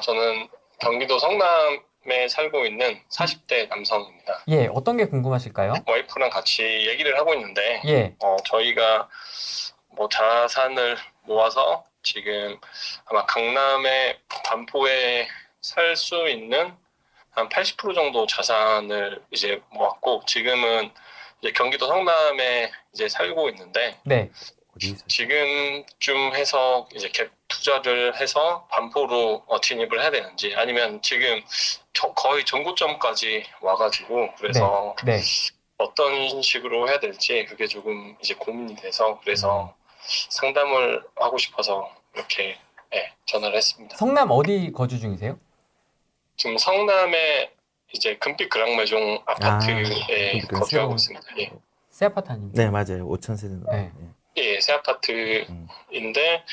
저는 경기도 성남에 살고 있는 40대 남성입니다. 예, 어떤 게 궁금하실까요? 와이프랑 같이 얘기를 하고 있는데, 예. 저희가 뭐 자산을 모아서 지금 아마 강남의 반포에 살 수 있는 한 80% 정도 자산을 이제 모았고, 지금은 이제 경기도 성남에 이제 살고 있는데, 네. 지금쯤 해서 이제 갭 투자를 해서 반포로 진입을 해야 되는지, 아니면 지금 거의 전고점까지 와가지고 그래서 네. 어떤 식으로 해야 될지 그게 조금 이제 고민이 돼서 그래서 상담을 하고 싶어서 이렇게 전화를 했습니다. 성남 어디 거주 중이세요? 지금 성남에 이제 금빛 그랑매종 아파트에 거주하고 있습니다. 예. 새 아파트 아닙니까? 네, 맞아요. 5,000세대. 네. 예, 새 아파트인데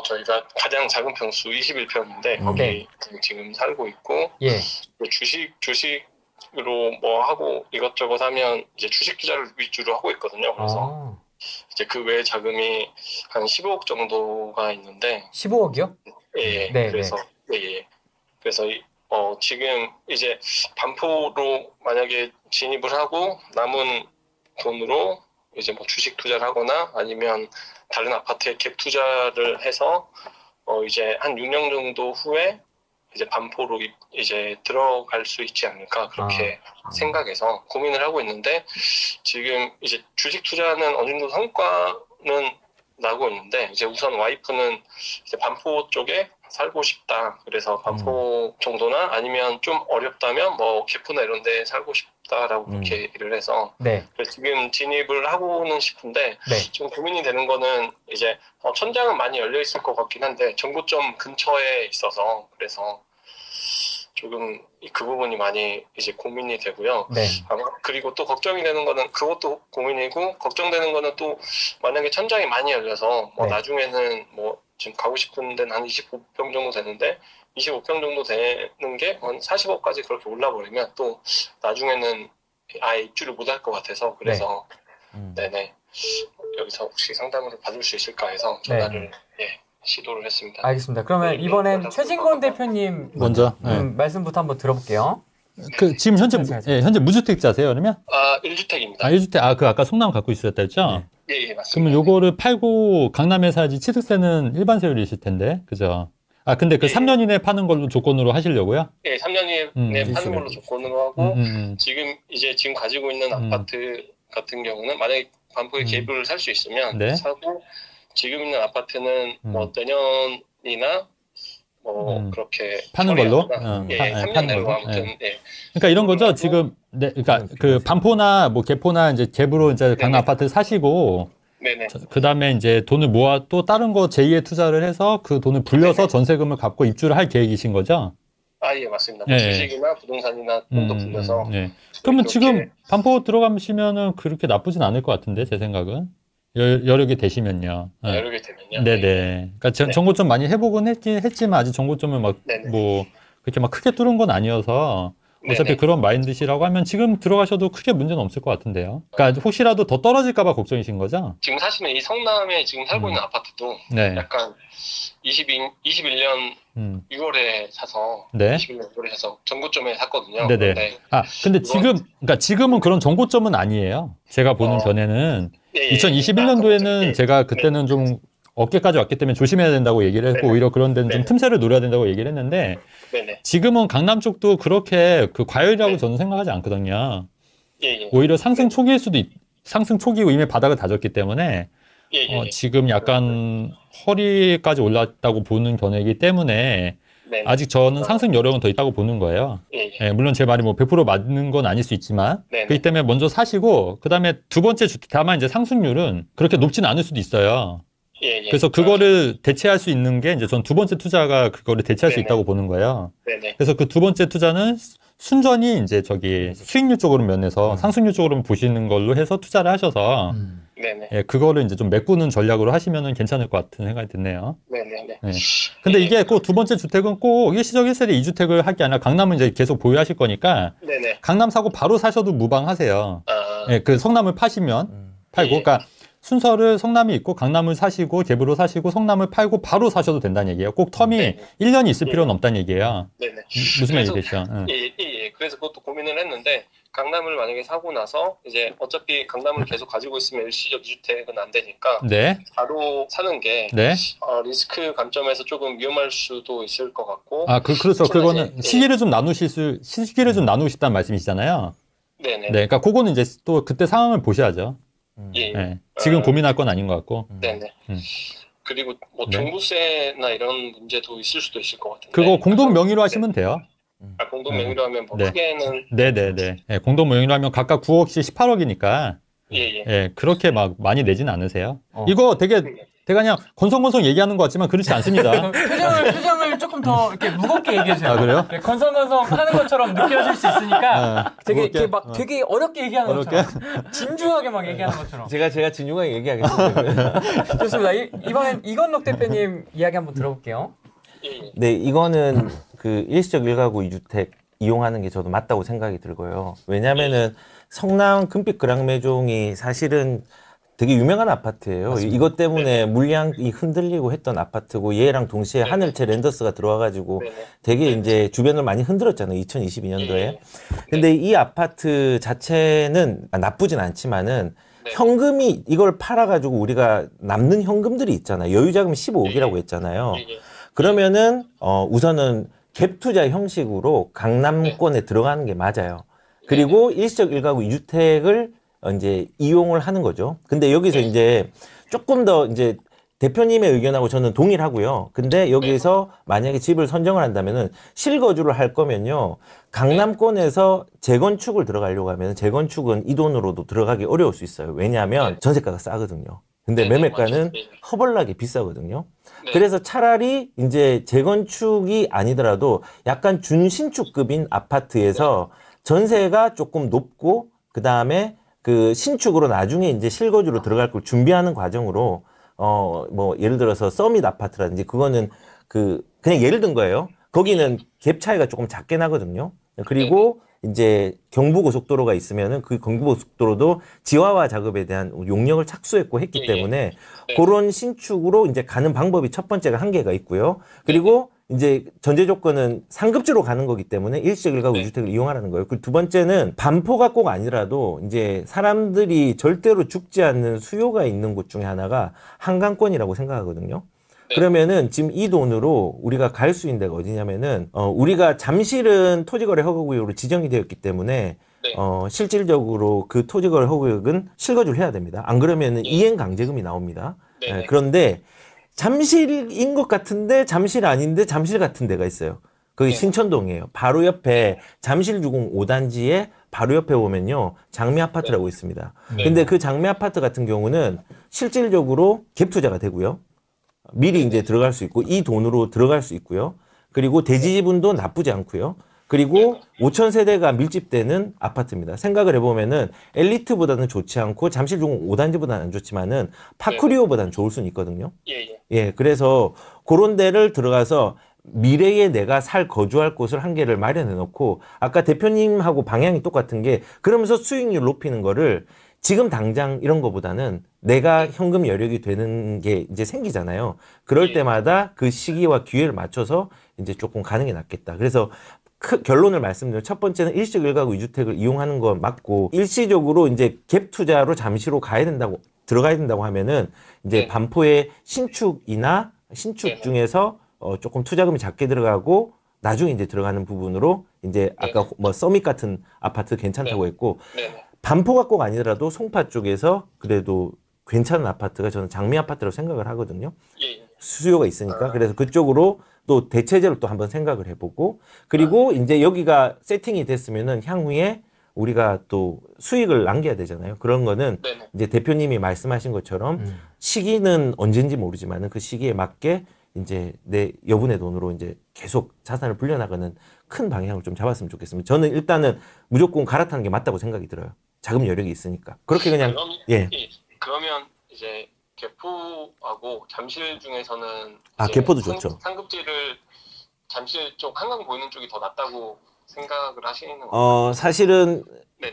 저희가 가장 작은 평수 21평인데 거기 지금 살고 있고, 예. 주식으로 뭐 하고 이것저것 하면 이제 주식 투자를 위주로 하고 있거든요. 그래서 이제 그 외 자금이 한 15억 정도가 있는데 15억이요? 예. 네, 그래서 그래서 지금 이제 반포로 만약에 진입을 하고 남은 돈으로 이제 뭐 주식 투자를 하거나 아니면 다른 아파트에 갭 투자를 해서 이제 한 6년 정도 후에 이제 반포로 이제 들어갈 수 있지 않을까 그렇게 생각해서 고민을 하고 있는데, 지금 이제 주식 투자는 어느 정도 성과는 나고 있는데 이제 우선 와이프는 이제 반포 쪽에 살고 싶다. 그래서 반포 정도나 아니면 좀 어렵다면 뭐 개포나 이런 데 살고 싶다라고 그렇게 얘기를 해서 그래서 지금 진입을 하고는 싶은데 좀 고민이 되는 거는 이제 천장은 많이 열려 있을 것 같긴 한데 정고점 근처에 있어서 그래서 조금 그 부분이 많이 이제 고민이 되고요. 그리고 또 걱정이 되는 거는 그것도 고민이고, 걱정되는 거는 또 만약에 천장이 많이 열려서 뭐 나중에는 뭐 지금 가고 싶은 데는 한 25평 정도 되는데 25평 정도 되는 게 한 40억까지 그렇게 올라버리면 또 나중에는 아예 입주를 못 할 것 같아서 그래서 여기서 혹시 상담을 받을 수 있을까 해서 전화를 시도를 했습니다. 알겠습니다. 그러면 이번엔 최진권 대표님 먼저 말씀부터 한번 들어볼게요. 지금 현재 무주택자세요, 그러면? 1주택입니다. 1주택. 아까 성남 갖고 있었다 했죠? 예, 맞습니다. 그러면 요거를 팔고 강남에 사야지 취득세는 일반 세율이실 텐데, 그죠? 근데 그 3년 이내에 파는 걸로 조건으로 하시려고요? 예, 3년 이내에 파는 걸로 조건으로 하고, 지금 가지고 있는 아파트 같은 경우는 만약에 반포에 갭을 살 수 있으면 사고, 지금 있는 아파트는 뭐 내년이나 뭐 그렇게 파는 걸로? 3년 내로 아무튼 그러니까 이런 거죠. 지금 그러니까 그 반포나 뭐 개포나 이제 갭으로 이제 강남 아파트 사시고 그다음에 이제 돈을 모아 또 다른 거 제2의 투자를 해서 그 돈을 불려서 전세금을 갚고 입주를 할 계획이신 거죠? 예, 맞습니다. 뭐 주식이나 부동산이나 돈도 불려서. 그러면 지금 반포 들어가시면은 그렇게 나쁘진 않을 것 같은데, 제 생각은. 여러 개 되시면요. 여러 개 되면요. 네네. 그러니까 정고점 많이 해보곤 했지만 아직 정고점을 뭐 그렇게 막 크게 뚫은 건 아니어서 어차피 그런 마인드시라고 하면 지금 들어가셔도 크게 문제는 없을 것 같은데요. 그러니까 혹시라도 더 떨어질까 봐 걱정이신 거죠? 지금 사실은 이 성남에 지금 살고 있는 아파트도 약간 21년 6월에 사서 21년 6월에 사서 정고점에 샀거든요. 네네. 근데 지금은 그런 정고점은 아니에요. 제가 보는 견해는 2021년도에는 제가 그때는 좀 어깨까지 왔기 때문에 조심해야 된다고 얘기를 했고 오히려 그런 데는 좀 틈새를 노려야 된다고 얘기를 했는데 지금은 강남 쪽도 그렇게 그 과열이라고 저는 생각하지 않거든요. 오히려 상승 초기이고 이미 바닥을 다졌기 때문에 지금 약간 허리까지 올랐다고 보는 견해이기 때문에 아직 저는 상승 여력은 더 있다고 보는 거예요. 물론 제 말이 뭐 100% 맞는 건 아닐 수 있지만 그렇기 때문에 먼저 사시고 그 다음에 두 번째 주택, 다만 이제 상승률은 그렇게 높지는 않을 수도 있어요. 그래서 그거를 대체할 수 있는 게 이제 전 두 번째 투자가 그거를 대체할 수 있다고 보는 거예요. 그래서 그 두 번째 투자는 순전히 이제 수익률 쪽으로 면에서 상승률 쪽으로 보시는 걸로 해서 투자를 하셔서 그거를 이제 좀 메꾸는 전략으로 하시면은 괜찮을 것 같은 생각이 드네요. 근데 이게 꼭 두 번째 주택은 꼭 일시적 1세대 2주택을 할 게 아니라 강남은 이제 계속 보유하실 거니까 강남 사고 바로 사셔도 무방하세요. 그 성남을 팔고 그러니까 순서를 성남이 있고 강남을 사시고 갭으로 사시고 성남을 팔고 바로 사셔도 된다는 얘기예요. 꼭 텀이 네. 1년이 있을 필요는 없다는 얘기예요. 네네. 무슨 말이겠죠? 예. 그래서 그것도 고민을 했는데 강남을 만약에 사고 나서 이제 어차피 강남을 계속 가지고 있으면 일시적 주택은 안 되니까 네. 바로 사는 게 네. 리스크 관점에서 조금 위험할 수도 있을 것 같고. 그렇죠. 그거는 시기를 좀 나누시다는 말씀이시잖아요. 네네. 네. 그러니까 그거는 이제 또 그때 상황을 보셔야죠. 예. 네. 지금 고민할 건 아닌 것 같고. 네네. 그리고 뭐 네. 종부세나 이런 문제도 있을 수도 있을 것 같은데. 그거 공동 명의로 하시면 돼요. 공동 명의로 하면 뭐 네. 크게는. 네네네. 네, 공동 명의로 하면 각각 9억씩 18억이니까. 예. 그렇게 막 많이 내진 않으세요. 이거 되게 그냥 건성건성 얘기하는 것 같지만 그렇지 않습니다. 표정을 조금 더 이렇게 무겁게 얘기해주세요. 아, 그래요? 네, 건성건성 하는 것처럼 느껴질 수 있으니까 되게 무겁게? 이렇게 막 되게 어렵게 얘기하는 것처럼 진중하게 막 얘기하는 것처럼. 제가 진중하게 얘기하겠습니다. 좋습니다. 이번엔 이건록 대표님 이야기 한번 들어볼게요. 예. 네, 이거는 그 일시적 일가구 2주택 이용하는 게 저도 맞다고 생각이 들고요. 왜냐면은 성남 금빛 그랑매종이 사실은 되게 유명한 아파트예요. 맞습니다. 이것 때문에 물량이 흔들리고 했던 아파트고 얘랑 동시에 하늘채 랜더스가 들어와가지고 되게 이제 주변을 많이 흔들었잖아요. 2022년도에. 근데 이 아파트 자체는 나쁘진 않지만은 현금이 이걸 팔아가지고 우리가 남는 현금들이 있잖아요. 여유자금 15억이라고 했잖아요. 그러면은 우선은 갭 투자 형식으로 강남권에 들어가는 게 맞아요. 그리고 일시적 일가구 2주택을 이제 이용을 하는 거죠. 근데 여기서 이제 조금 더 이제 대표님의 의견하고 저는 동일하고요. 근데 여기서 만약에 집을 선정을 한다면은 실거주를 할 거면요. 강남권에서 재건축을 들어가려고 하면 재건축은 이 돈으로도 들어가기 어려울 수 있어요. 왜냐하면 전세가가 싸거든요. 근데 매매가는 허벌나게 비싸거든요. 그래서 차라리 이제 재건축이 아니더라도 약간 준신축급인 아파트에서 전세가 조금 높고 그 다음에 그 신축으로 나중에 이제 실거주로 들어갈 걸 준비하는 과정으로 뭐 예를 들어서 서밋 아파트라든지 그거는 그냥 예를 든 거예요. 거기는 갭 차이가 조금 작게 나거든요. 그리고 이제 경부고속도로가 있으면은 그 경부고속도로도 지하화 작업에 대한 용역을 착수했고 했기 때문에 그런 신축으로 이제 가는 방법이 첫 번째가 한계가 있고요. 그리고 이제 전제 조건은 상급지로 가는 거기 때문에 일시적 일가구 2주택을 이용하라는 거예요. 그리고 두 번째는 반포가 꼭 아니라도 이제 사람들이 절대로 죽지 않는 수요가 있는 곳 중에 하나가 한강권이라고 생각하거든요. 그러면은 지금 이 돈으로 우리가 갈 수 있는 데가 어디냐면은 우리가 잠실은 토지거래 허가구역으로 지정이 되었기 때문에 실질적으로 그 토지거래 허가구역은 실거주를 해야 됩니다. 안 그러면은 이행 강제금이 나옵니다. 그런데 잠실인 것 같은데 잠실 아닌데 잠실 같은 데가 있어요. 거기 신천동이에요. 바로 옆에 잠실주공 5단지에 바로 옆에 보면요. 장미 아파트라고 있습니다. 근데 그 장미 아파트 같은 경우는 실질적으로 갭 투자가 되고요. 미리 이제 들어갈 수 있고 이 돈으로 들어갈 수 있고요. 그리고 대지 지분도 나쁘지 않고요. 그리고 5,000세대가 밀집되는 아파트입니다. 생각을 해보면은 엘리트보다는 좋지 않고 잠실주공 5단지보다는 안 좋지만은 파크리오보다는 좋을 수는 있거든요. 예, 그래서 그런 데를 들어가서 미래에 내가 거주할 곳을 한 개를 마련해 놓고 아까 대표님하고 방향이 똑같은 게 그러면서 수익률 높이는 거를 지금 당장 이런 거보다는 내가 현금 여력이 되는 게 이제 생기잖아요. 그럴 때마다 그 시기와 기회를 맞춰서 이제 조금 가는 게 낫겠다. 그래서 결론을 말씀드리면 첫 번째는 일시적 일가구 2주택을 이용하는 건 맞고 일시적으로 이제 갭 투자로 잠시로 들어가야 된다고 하면은 이제 반포의 신축이나 신축 중에서 조금 투자금이 작게 들어가고 나중에 이제 들어가는 부분으로 이제 아까 뭐 서밋 같은 아파트 괜찮다고 했고 반포가 꼭 아니더라도 송파 쪽에서 그래도 괜찮은 아파트가 저는 장미 아파트라고 생각을 하거든요. 수요가 있으니까. 그래서 그쪽으로 또 대체제로 또 한번 생각을 해보고 그리고 이제 여기가 세팅이 됐으면은 향후에 우리가 또 수익을 남겨야 되잖아요. 그런 거는 이제 대표님이 말씀하신 것처럼 시기는 언젠지 모르지만은 그 시기에 맞게 이제 내 여분의 돈으로 이제 계속 자산을 불려나가는 큰 방향을 좀 잡았으면 좋겠습니다. 저는 일단은 무조건 갈아타는 게 맞다고 생각이 들어요. 자금 여력이 있으니까. 그렇게 그냥 그러면 이제 개포하고 잠실 중에서는 개포도 좋죠. 상급지를 잠실 쪽 한강 보이는 쪽이 더 낫다고 생각을 하시는 건가요? 사실은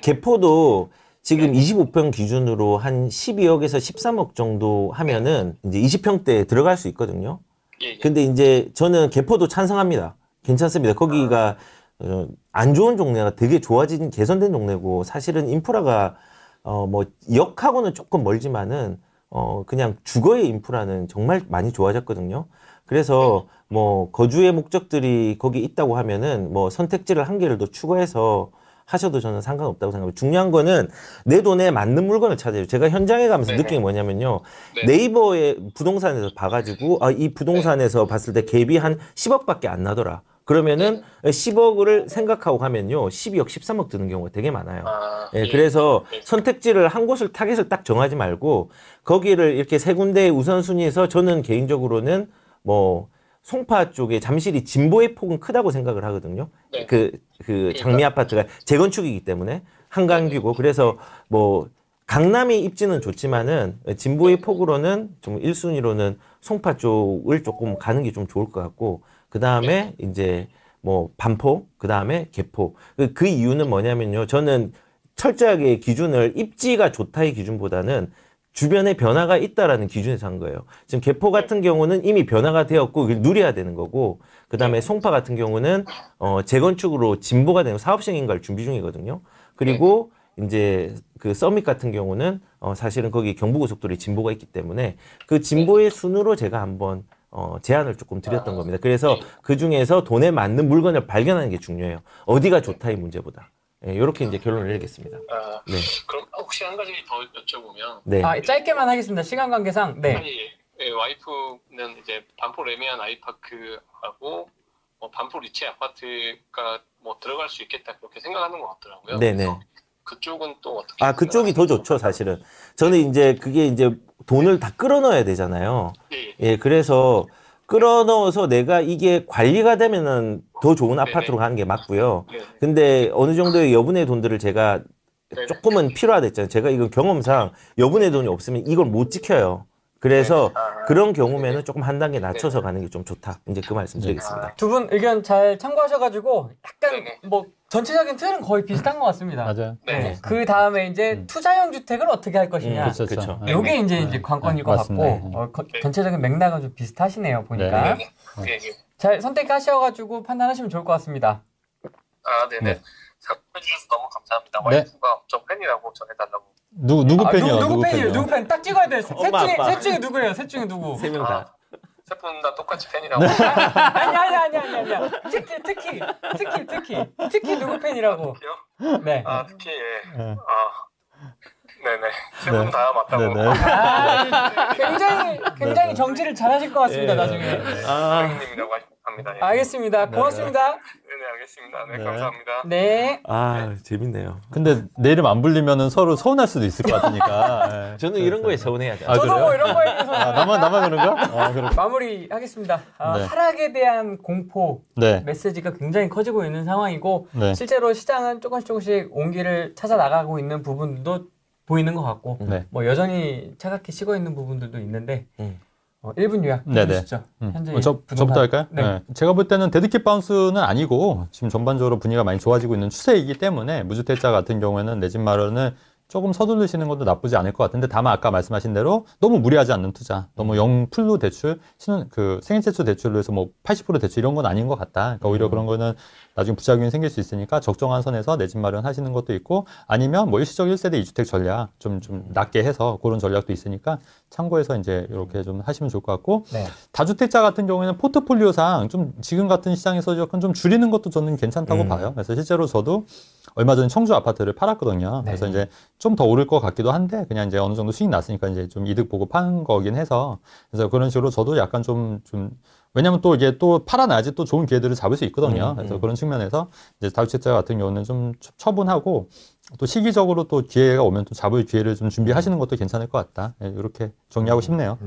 개포도 지금 25평 기준으로 한 12억에서 13억 정도 하면은 이제 20평대에 들어갈 수 있거든요. 근데 이제 저는 개포도 찬성합니다. 괜찮습니다. 거기가 안 좋은 동네가 되게 좋아진 개선된 동네고 사실은 인프라가 뭐 역하고는 조금 멀지만은 그냥 주거의 인프라는 정말 많이 좋아졌거든요. 그래서 뭐 거주의 목적들이 거기 있다고 하면은 뭐 선택지를 한 개를 더 추가해서 하셔도 저는 상관없다고 생각합니다. 중요한 거는 내 돈에 맞는 물건을 찾아요. 제가 현장에 가면서 느낀 게 뭐냐면요. 네이버에 부동산에서 봐가지고 이 부동산에서 봤을 때 갭이 한 10억밖에 안 나더라. 그러면은 10억을 생각하고 가면요. 12억, 13억 드는 경우가 되게 많아요. 예, 그래서 선택지를 한 곳을 타겟을 딱 정하지 말고 거기를 이렇게 세 군데 우선순위에서 저는 개인적으로는 뭐 송파 쪽에 잠실이 진보의 폭은 크다고 생각을 하거든요. 그 장미 아파트가 재건축이기 때문에 한강뷰고 그래서 뭐 강남이 입지는 좋지만은 진보의 폭으로는 좀 1순위로는 송파 쪽을 조금 가는 게 좀 좋을 것 같고 그 다음에 이제 뭐 반포 그 다음에 개포 그 이유는 뭐냐면요. 저는 철저하게 기준을 입지가 좋다의 기준보다는 주변에 변화가 있다라는 기준에서 한 거예요. 지금 개포 같은 경우는 이미 변화가 되었고 누려야 되는 거고 그 다음에 송파 같은 경우는 재건축으로 진보가 되는 사업시행인가를 준비 중이거든요. 그리고 이제 그 서밋 같은 경우는 사실은 거기 경부고속도로에 진보가 있기 때문에 그 진보의 순으로 제가 한번 제안을 조금 드렸던 겁니다. 그래서 그 중에서 돈에 맞는 물건을 발견하는 게 중요해요. 어디가 좋다의 문제보다. 예, 이렇게 이제 결론을 내리겠습니다. 네. 그럼 혹시 한 가지 더 여쭤보면. 네. 짧게만 하겠습니다. 시간 관계상. 네. 아니, 와이프는 이제 반포 레미안 아이파크하고 반포 리치 아파트가 뭐 들어갈 수 있겠다 그렇게 생각하는 것 같더라고요. 네네. 그쪽은 또 어떻게? 그쪽이 더 좋죠, 사실은. 저는 이제 그게 이제 돈을 다 끌어넣어야 되잖아요. 예, 그래서 끌어넣어서 내가 이게 관리가 되면은 더 좋은 아파트로 가는 게 맞고요. 근데 어느 정도의 여분의 돈들을 제가 조금은 필요하댔잖아요. 제가 이건 경험상 여분의 돈이 없으면 이걸 못 지켜요. 그래서 그런 경우면은 조금 한 단계 낮춰서 가는 게 좀 좋다. 이제 그 말씀 드리겠습니다. 두 분 의견 잘 참고하셔가지고 약간 뭐 전체적인 틀은 거의 비슷한 것 같습니다. 맞아요. 네. 그 다음에 이제 투자용 주택을 어떻게 할 것이냐. 그렇죠. 요게 이제 관건일 것 같고 전체적인 맥락은 좀 비슷하시네요. 보니까 잘 선택하셔가지고 판단하시면 좋을 것 같습니다. 네네. 해주셔서 너무 감사합니다. 와이프가 엄청 팬이라고 전해달라고. 누구 팬이요? 누구 팬이에요? 누구 팬? 딱 찍어야 돼. 셋 중에 누구예요? 셋 중에 누구? 세 명 다. 세 분 다 똑같이 팬이라고. 아니야. 특히 누구 팬이라고? 네. 특히 네네. 세 분 다 맞다고. 굉장히 정치를 잘하실 것 같습니다. 나중에. 선생님이라고 합니다. 알겠습니다. 고맙습니다. 네네 알겠습니다. 네 감사합니다. 네. 재밌네요. 근데 내 이름 안 불리면은 서로 서운할 수도 있을 것 같으니까. 저는 이런 거에 서운해야죠. 저도 그래요? 뭐 이런 거에 대해서 나만 그런가? 그렇구나. 마무리하겠습니다. 네. 하락에 대한 공포 메시지가 굉장히 커지고 있는 상황이고 실제로 시장은 조금씩 온기를 찾아 나가고 있는 부분도 보이는 것 같고 뭐 여전히 차갑게 식어 있는 부분들도 있는데 1분 요약 해주시죠. 현재 저부터 할까요? 네. 제가 볼 때는 데드캣 바운스는 아니고 지금 전반적으로 분위기가 많이 좋아지고 있는 추세이기 때문에 무주택자 같은 경우에는 내 집 마련을 조금 서두르시는 것도 나쁘지 않을 것 같은데 다만 아까 말씀하신 대로 너무 무리하지 않는 투자, 너무 0% 대출, 생애채초 대출로 해서 뭐 80% 대출 이런 건 아닌 것 같다. 그러니까 오히려 그런 거는 나중에 부작용이 생길 수 있으니까 적정한 선에서 내 집 마련 하시는 것도 있고 아니면 뭐 일시적 1세대 2주택 전략 좀 낮게 해서 그런 전략도 있으니까 참고해서 이제 이렇게 좀 하시면 좋을 것 같고 다주택자 같은 경우에는 포트폴리오상 좀 지금 같은 시장에서 약간 좀 줄이는 것도 저는 괜찮다고 봐요. 그래서 실제로 저도 얼마 전에 청주 아파트를 팔았거든요. 그래서 이제 좀 더 오를 것 같기도 한데 그냥 이제 어느 정도 수익 났으니까 이제 좀 이득 보고 파는 거긴 해서 그래서 그런 식으로 저도 약간 좀 왜냐면 또 이게 또 팔아놔야지 또 좋은 기회들을 잡을 수 있거든요. 그래서 그런 측면에서 이제 다주택자 같은 경우는 좀 처분하고 또 시기적으로 또 기회가 오면 또 잡을 기회를 좀 준비하시는 것도 괜찮을 것 같다. 이렇게 정리하고 싶네요.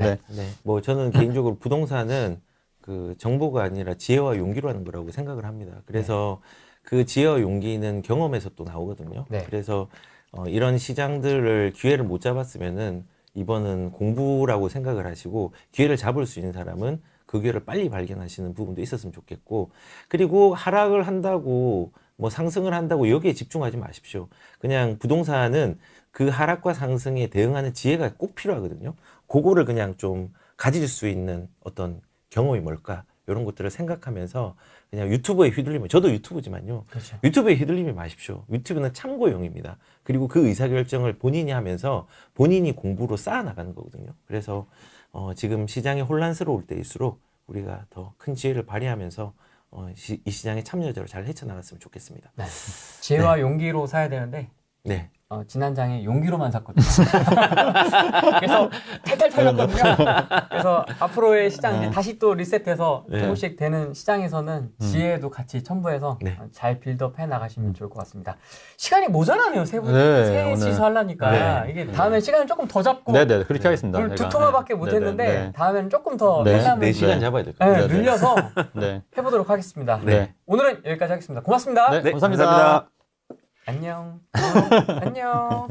뭐 저는 개인적으로 부동산은 그 정보가 아니라 지혜와 용기로 하는 거라고 생각을 합니다. 그래서 그 지혜와 용기는 경험에서 또 나오거든요. 그래서 이런 시장들을 기회를 못 잡았으면은 이번은 공부라고 생각을 하시고 기회를 잡을 수 있는 사람은 그 기회를 빨리 발견하시는 부분도 있었으면 좋겠고 그리고 하락을 한다고 뭐 상승을 한다고 여기에 집중하지 마십시오. 그냥 부동산은 그 하락과 상승에 대응하는 지혜가 꼭 필요하거든요. 그거를 그냥 좀 가질 수 있는 어떤 경험이 뭘까? 이런 것들을 생각하면서 그냥 유튜브에 휘둘리면, 저도 유튜브지만요. 그렇죠. 유튜브에 휘둘리지 마십시오. 유튜브는 참고용입니다. 그리고 그 의사결정을 본인이 하면서 본인이 공부로 쌓아나가는 거거든요. 그래서 지금 시장이 혼란스러울 때일수록 우리가 더 큰 지혜를 발휘하면서 이 시장의 참여자로 잘 헤쳐나갔으면 좋겠습니다. 네. 지혜와 네. 용기로 사야 되는데 네. 지난 장에 용기로만 샀거든요. 그래서 탈탈 털렸거든요. 그래서 앞으로의 시장 이제 다시 또 리셋해서 네. 조금씩 되는 시장에서는 지혜도 같이 첨부해서 네. 잘 빌드업 해 나가시면 좋을 것 같습니다. 시간이 모자라네요. 세 네, 시서 하려니까 네. 이게 다음에 시간을 조금 더 잡고 네네 그렇게 하겠습니다. 오늘 두 토마밖에 못 했는데 네. 다음에는 조금 더 네. 하려면 4시간 잡아야 될 것 같아요. 늘려서 네. 해보도록 하겠습니다. 네. 오늘은 여기까지 하겠습니다. 고맙습니다. 네, 감사합니다. 안녕. 안녕.